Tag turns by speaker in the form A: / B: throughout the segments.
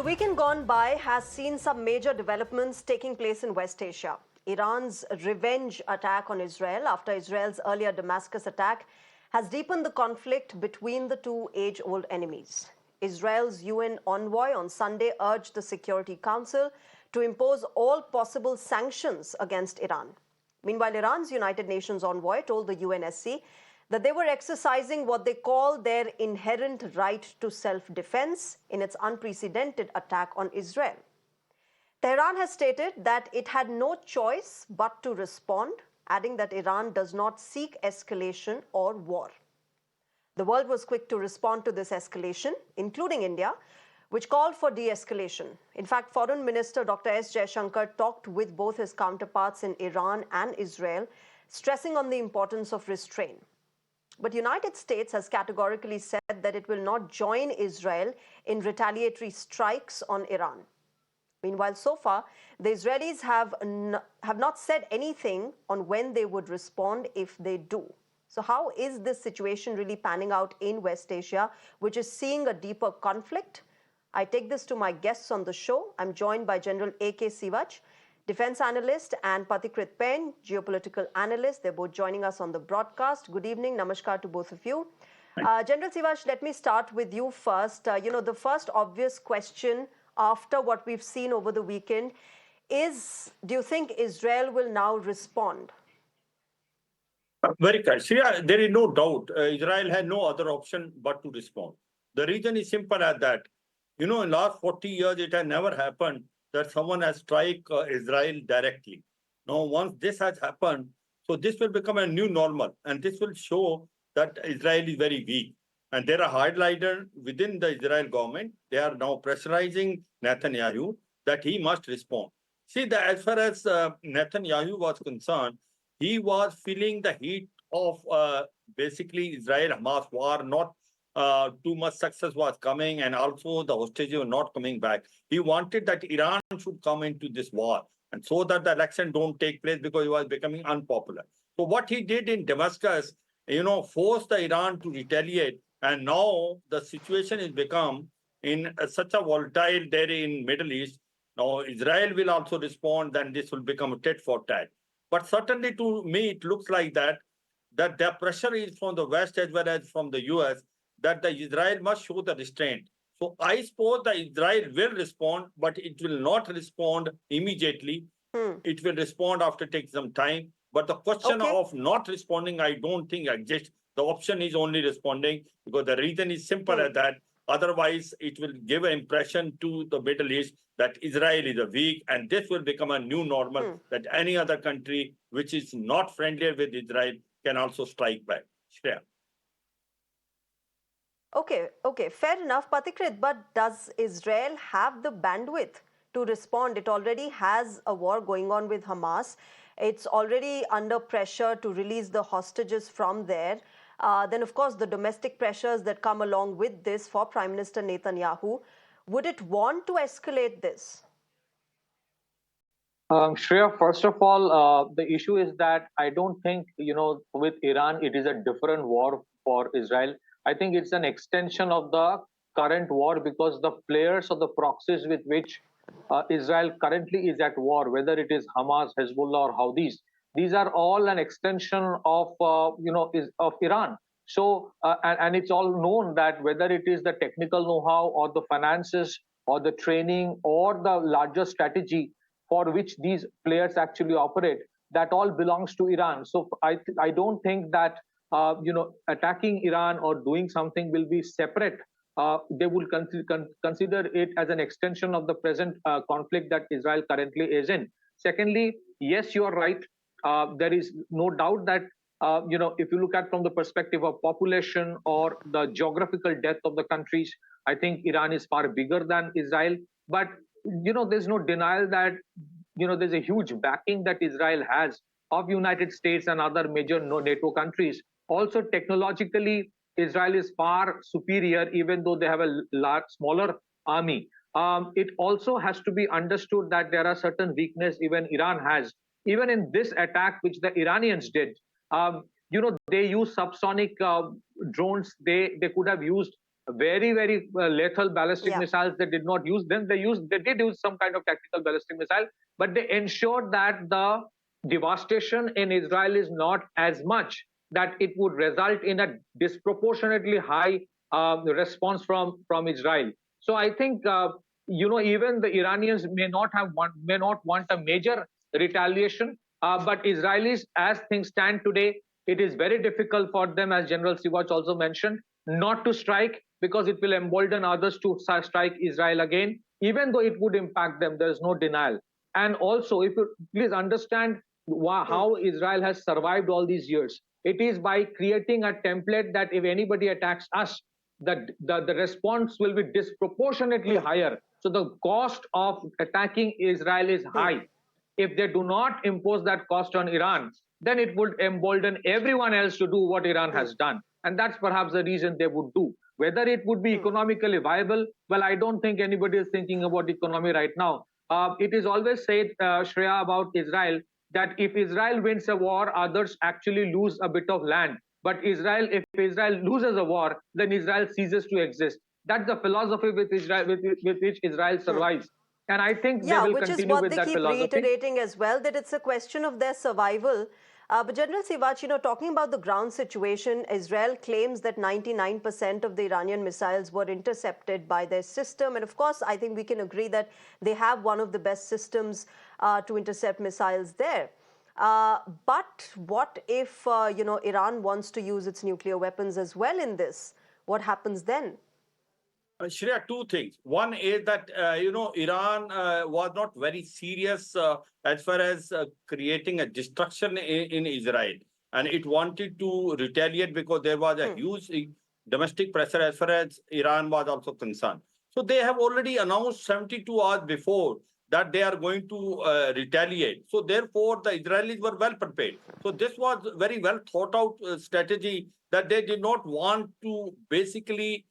A: The weekend gone by has seen some major developments taking place in West Asia. Iran's revenge attack on Israel after Israel's earlier Damascus attack has deepened the conflict between the two age-old enemies. Israel's UN envoy on Sunday urged the Security Council to impose all possible sanctions against Iran. Meanwhile, Iran's United Nations envoy told the UNSC that they were exercising what they call their inherent right to self-defense in its unprecedented attack on Israel. Tehran has stated that it had no choice but to respond, adding that Iran does not seek escalation or war. The world was quick to respond to this escalation, including India, which called for de-escalation. In fact, Foreign Minister Dr. S. Jaishankar talked with both his counterparts in Iran and Israel, stressing on the importance of restraint. But United States has categorically said that it will not join Israel in retaliatory strikes on Iran. Meanwhile, so far, the Israelis have not said anything on when they would respond if they do. So how is this situation really panning out in West Asia, which is seeing a deeper conflict? I take this to my guests on the show. I'm joined by General A.K. Sivach, defense analyst, and Patikrit Pen, geopolitical analyst. They're both joining us on the broadcast. Good evening. Namaskar to both of you. General Sivach, let me start with you first. The first obvious question after what we've seen over the weekend is, do you think Israel will now respond?
B: Very correct. Shreya, there is no doubt Israel has no other option but to respond. The reason is simple as that. In the last 40 years, it has never happened that someone has strike Israel directly. Now, once this has happened, so this will become a new normal, and this will show that Israel is very weak. And there are hardliners within the Israel government. They are now pressurizing Netanyahu that he must respond. See, as far as Netanyahu was concerned, he was feeling the heat of basically Israel-Hamas war. Not too much success was coming, and also the hostages were not coming back. He wanted that Iran should come into this war, and so that the election don't take place because it was becoming unpopular. So what he did in Damascus, forced the Iran to retaliate. And now the situation has become in such a volatile there in Middle East. Now Israel will also respond, then this will become a tit for tat. But certainly to me, it looks like that the pressure is from the West as well as from the US, that the Israel must show the restraint. So I suppose that Israel will respond, but it will not respond immediately. It will respond after taking some time. But the question of not responding, I don't think exists. The option is only responding because the reason is simple as that. Otherwise, it will give an impression to the Middle East that Israel is a weak, and this will become a new normal that any other country which is not friendlier with Israel can also strike back. Shreya.
A: Okay, fair enough, Patikrit, but does Israel have the bandwidth to respond? It already has a war going on with Hamas. It's already under pressure to release the hostages from there. Then, of course, the domestic pressures that come along with this for Prime Minister Netanyahu. Would it want to escalate this?
C: Shreya, first of all, the issue is that I don't think, with Iran, it is a different war for Israel. I think it's an extension of the current war because the players or the proxies with which Israel currently is at war, whether it is Hamas, Hezbollah, or Houthis, these are all an extension of of Iran. So and it's all known that whether it is the technical know-how or the finances or the training or the larger strategy for which these players actually operate, that all belongs to Iran. So I don't think that attacking Iran or doing something will be separate. They will consider it as an extension of the present conflict that Israel currently is in. Secondly, yes, you are right. There is no doubt that if you look at from the perspective of population or the geographical depth of the countries, I think Iran is far bigger than Israel. But there's no denial that there's a huge backing that Israel has of United States and other major NATO countries. Also, technologically, Israel is far superior, even though they have a smaller army. It also has to be understood that there are certain weaknesses even Iran has. Even in this attack, which the Iranians did, they use subsonic drones. They could have used very lethal ballistic
A: Yeah.
C: missiles. They did not use them. They did use some kind of tactical ballistic missile, but they ensured that the devastation in Israel is not as much that it would result in a disproportionately high response from Israel. So I think even the Iranians may not want a major retaliation, but Israelis, as things stand today, it is very difficult for them, as General Sivach also mentioned, not to strike, because it will embolden others to strike Israel again, even though it would impact them. There is no denial. And also, if you please understand how Israel has survived all these years, it is by creating a template that if anybody attacks us, the response will be disproportionately higher. So the cost of attacking Israel is high. If they do not impose that cost on Iran, then it would embolden everyone else to do what Iran has done. And that's perhaps the reason they would do. Whether it would be economically viable, well, I don't think anybody is thinking about economy right now. It is always said, Shreya, about Israel, that if Israel wins a war, others actually lose a bit of land. But if Israel loses a war, then Israel ceases to exist. That's the philosophy with which Israel survives. And I think they
A: Yeah,
C: will
A: which is
C: continue
A: what
C: with
A: they
C: that
A: keep
C: philosophy.
A: reiterating as well, that it's a question of their survival. But General Sivach, talking about the ground situation, Israel claims that 99% of the Iranian missiles were intercepted by their system. And of course, I think we can agree that they have one of the best systems to intercept missiles there. But what if, Iran wants to use its nuclear weapons as well in this? What happens then?
B: Shreya, two things. One is that, Iran was not very serious as far as creating a destruction in Israel. And it wanted to retaliate because there was a huge domestic pressure as far as Iran was also concerned. So they have already announced 72 hours before that they are going to retaliate. So therefore, the Israelis were well prepared. So this was very well thought out strategy that they did not want to basically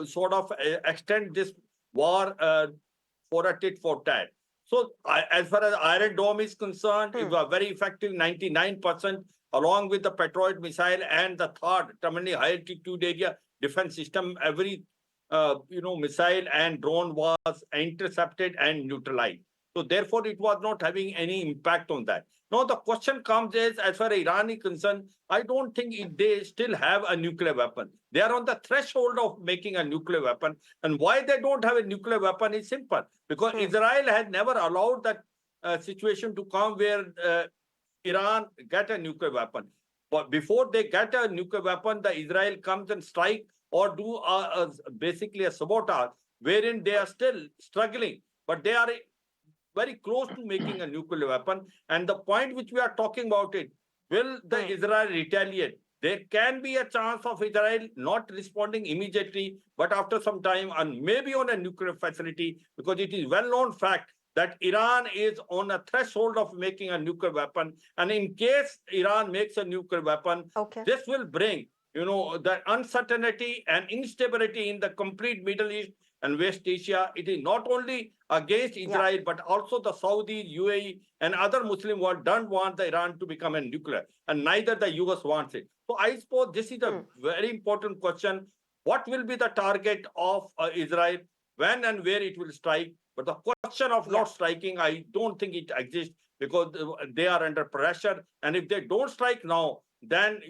B: sort of extend this war for a tit for tat. So as far as Iron Dome is concerned, it was very effective, 99%, along with the Patriot missile and the third, terminally high altitude area defense system. Every missile and drone was intercepted and neutralized. So therefore, it was not having any impact on that. Now the question comes is, as far as Iran is concerned, I don't think they still have a nuclear weapon. They are on the threshold of making a nuclear weapon. And why they don't have a nuclear weapon is simple. Because Israel has never allowed that situation to come where Iran get a nuclear weapon. But before they get a nuclear weapon, the Israel comes and strike or do basically a sabotage, wherein they are still struggling. But they are very close to making a nuclear weapon. And the point which we are talking about it, will the Israel retaliate? There can be a chance of Israel not responding immediately, but after some time, and maybe on a nuclear facility, because it is well-known fact that Iran is on a threshold of making a nuclear weapon. And in case Iran makes a nuclear weapon, this will bring, the uncertainty and instability in the complete Middle East and West Asia. It is not only against Israel, but also the Saudi, UAE, and other Muslim world don't want the Iran to become a nuclear, and neither the US wants it. So I suppose this is a very important question. What will be the target of Israel, when and where it will strike? But the question of not striking, I don't think it exists, because they are under pressure. And if they don't strike now, then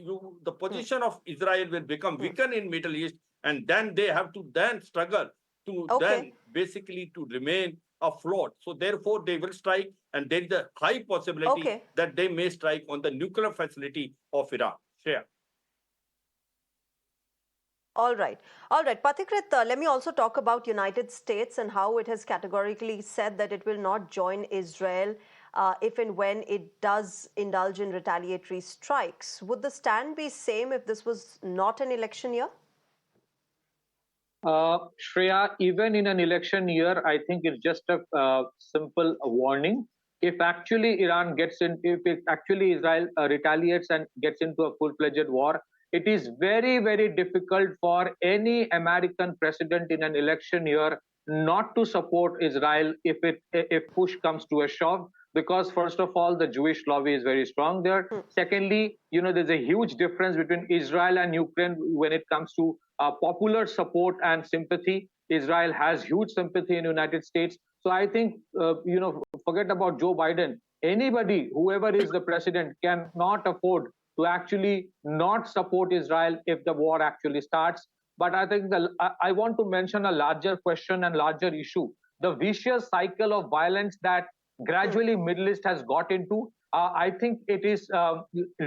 B: the position of Israel will become weakened in Middle East, and then they have to then struggle to then basically to remain afloat. So therefore, they will strike, and there is a high possibility that they may strike on the nuclear facility of Iran. Shreya.
A: All right. All right. Pathikrit, let me also talk about United States and how it has categorically said that it will not join Israel if and when it does indulge in retaliatory strikes. Would the stand be same if this was not an election year?
C: Shreya, even in an election year, I think it's just a simple warning. If actually if actually Israel retaliates and gets into a full-fledged war, it is very difficult for any American president in an election year not to support Israel if push comes to a shove, because first of all, the Jewish lobby is very strong there. Secondly, there's a huge difference between Israel and Ukraine when it comes to popular support and sympathy. Israel has huge sympathy in the United States. So I think, forget about Joe Biden. Anybody, whoever is the president, cannot afford to actually not support Israel if the war actually starts. But I think I want to mention a larger question and larger issue: the vicious cycle of violence that gradually Middle East has got into. I think it is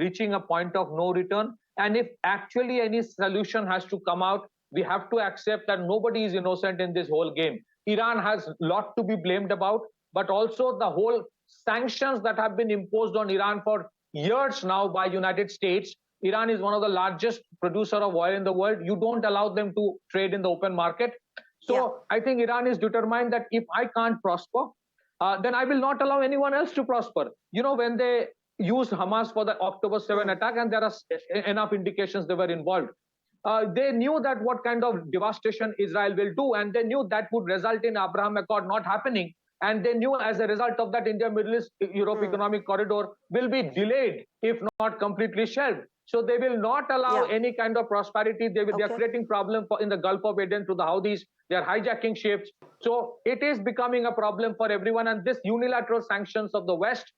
C: reaching a point of no return. And if actually any solution has to come out, we have to accept that nobody is innocent in this whole game. Iran has a lot to be blamed about, but also the whole sanctions that have been imposed on Iran for years now by United States. Iran is one of the largest producer of oil in the world. You don't allow them to trade in the open market. So I think Iran is determined that if I can't prosper, then I will not allow anyone else to prosper. When they used Hamas for the October 7 attack, and there are enough indications they were involved, they knew that what kind of devastation Israel will do, and they knew that would result in Abraham Accord not happening. And they knew as a result of that, India, Middle East, Europe economic corridor will be delayed, if not completely shelved. So they will not allow any kind of prosperity. They are creating problem in the Gulf of Aden through the Houthis. They are hijacking ships. So it is becoming a problem for everyone. And this unilateral sanctions of the West,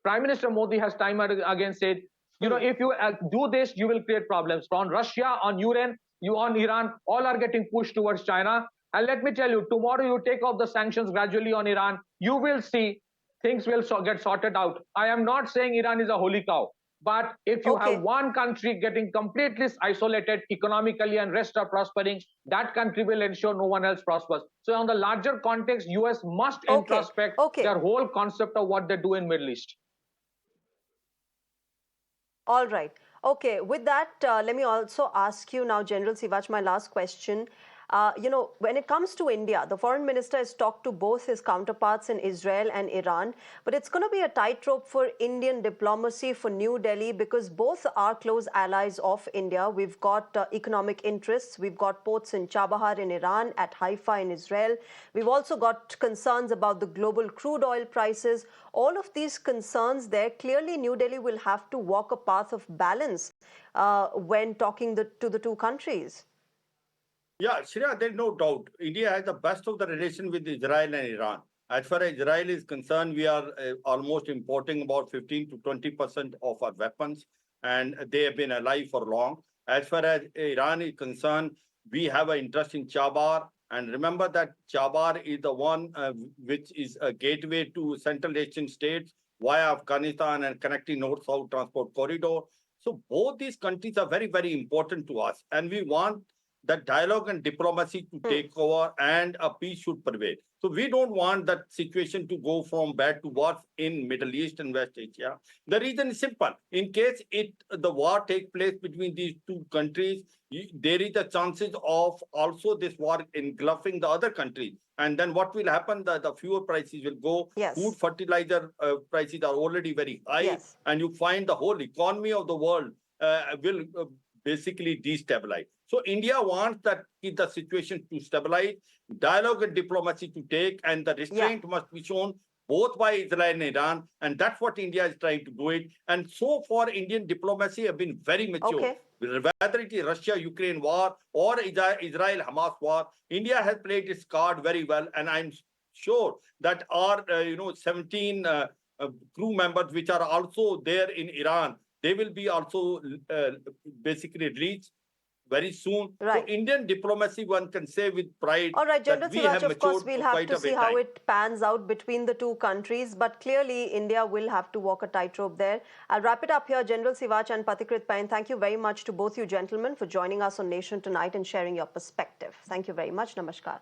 C: Prime Minister Modi has time and again said, if you do this, you will create problems. On Russia, on on Iran, all are getting pushed towards China. And let me tell you, tomorrow you take off the sanctions gradually on Iran, you will see things will get sorted out. I am not saying Iran is a holy cow. But if you have one country getting completely isolated economically and rest are prospering, that country will ensure no one else prospers. So on the larger context, US must introspect their whole concept of what they do in Middle East.
A: All right. Okay. With that, let me also ask you now, General Sivach, my last question. When it comes to India, the foreign minister has talked to both his counterparts in Israel and Iran, but it's going to be a tightrope for Indian diplomacy for New Delhi because both are close allies of India. We've got economic interests. We've got ports in Chabahar in Iran, at Haifa in Israel. We've also got concerns about the global crude oil prices. All of these concerns there, clearly New Delhi will have to walk a path of balance when talking to the two countries.
B: Yeah, Shreya, there's no doubt. India has the best of the relation with Israel and Iran. As far as Israel is concerned, we are almost importing about 15 to 20% of our weapons, and they have been alive for long. As far as Iran is concerned, we have an interest in Chabahar. And remember that Chabahar is the one which is a gateway to Central Asian states via Afghanistan and connecting North-South transport corridor. So both these countries are very, very important to us. And we want that dialogue and diplomacy to take over and a peace should prevail. So we don't want that situation to go from bad to worse in Middle East and West Asia. The reason is simple. In case the war takes place between these two countries, there is a chances of also this war engulfing the other countries. And then what will happen? The fuel prices will go.
A: Yes.
B: Food fertilizer prices are already very high.
A: Yes.
B: And you find the whole economy of the world will basically destabilize. So India wants the situation to stabilize, dialogue and diplomacy to take, and the restraint must be shown both by Israel and Iran. And that's what India is trying to do it. And so far, Indian diplomacy have been very mature.
A: Okay.
B: Whether it is Russia-Ukraine war or Israel-Hamas war, India has played its card very well. And I'm sure that our 17 crew members, which are also there in Iran, they will be also basically released very soon.
A: Right.
B: So Indian diplomacy, one can say with pride.
A: All right, General Sivach, of course, we'll have to see how
B: time.
A: it pans out between the two countries. But clearly, India will have to walk a tightrope there. I'll wrap it up here. General Sivach and Pathikrit Pain, thank you very much to both you gentlemen for joining us on Nation Tonight and sharing your perspective. Thank you very much. Namaskar.